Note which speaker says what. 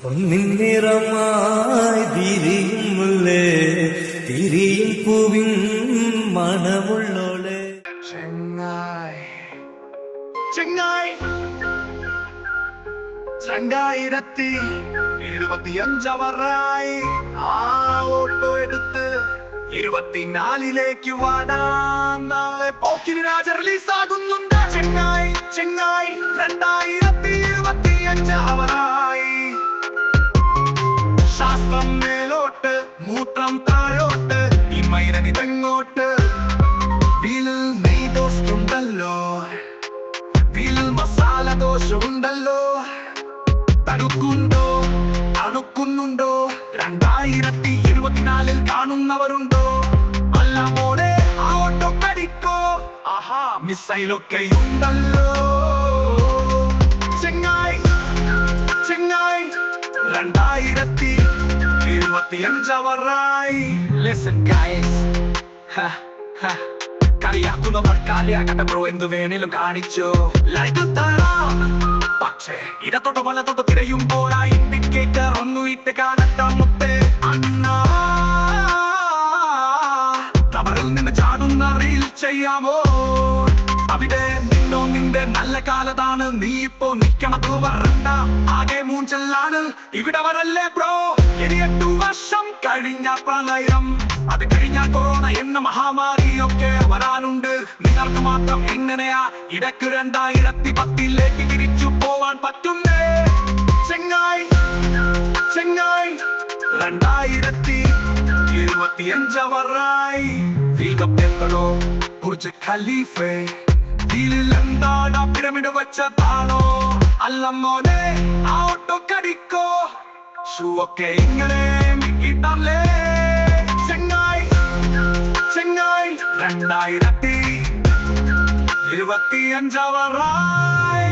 Speaker 1: പൊന്നിൻ നിറമായി തിരിയും മുല്ലേ തിരിയും പൂവിൻ മണമുള്ളോളെ
Speaker 2: ചെങ്ങായി ചെങ്ങായി 2025 ആ ഓട്ടോ എടുത്ത് 24ലേക്ക് വാടാം നാളെ പോക്കിന് രാജ റിലീസ് ആകുന്നുണ്ട് ചെങ്ങായി ചെങ്ങായി 2025 അവറായി ശാസ്ത്രം മേലോട്ട് മൂത്രം താഴോട്ട് ഈ മൈരനി തെങ്ങോട്ട് വീലിൽ നെയ് ദോഷമുണ്ടല്ലോ വീലിൽ മസാല ദോഷമുണ്ടല്ലോ തടുക്കുണ്ടോ അണുക്കുന്നുണ്ടോ 2024 കാണുന്നവരുണ്ടോ അല്ല മോനെ ആ ഓട്ടോ കടിക്കോ ആഹാ മിസൈലൊക്കെ ഉണ്ടല്ലോ ചെങ്ങായി ചെങ്ങായി 2025 അവറായി ലിസൺ ഗൈസ് കളിയാക്കുന്നവർ കളിയാക്കട്ടെ ബ്രോ എന്ത് വേണേലും കാണിച്ചോ ലൈക്ക് തരാം പക്ഷേ ഇടത്തോട്ടോ വലത്തോട്ടോ തിരയുമ്പോൾ ആ ഇൻഡിക്കേറ്റർ ഒന്നു ഇട്ട് കാണട്ടെ മുത്തേ അണ്ണാ തവറിൽ നിന്ന് ചാടുന്ന റീൽ ചെയ്യാമോ അവിടെ നിന്നോ നിന്റെ നല്ല കാലത്താണ് നീ ഇപ്പോ നിക്കണത് വരണ്ട ആകെ മൂഞ്ചലാണ് ഇവിടെ വരല്ലേ ബ്രോ ഇനി 8 വർഷം കഴിഞ്ഞ പ്രളയം അത് കഴിഞ്ഞാൽ കൊറോണ എന്ന മഹാമാരിയൊക്കെ വരാനുണ്ട് നിങ്ങൾക്ക് മാത്രം എങ്ങനെയാ ഇടയ്ക്ക് 2010ലേക്ക് തിരിച്ചു പോവാൻ പറ്റുന്നേ ചെങ്ങായി ചെങ്ങായി 2025 അവറായി വീഗപ്പെട്ടോ ബുർജ് ഖലീഫെ ഇതിൽ എന്താണ് പിരമിഡ് വെച്ചതാണോ അല്ല മോനെ ആ ഓട്ടോ കടിക്കോ ഷൂ ഒക്കെ ഇങ്ങനെ ഇട്ടല്ലേ ചെങ്ങായി ചെങ്ങായി 2025 അവറായി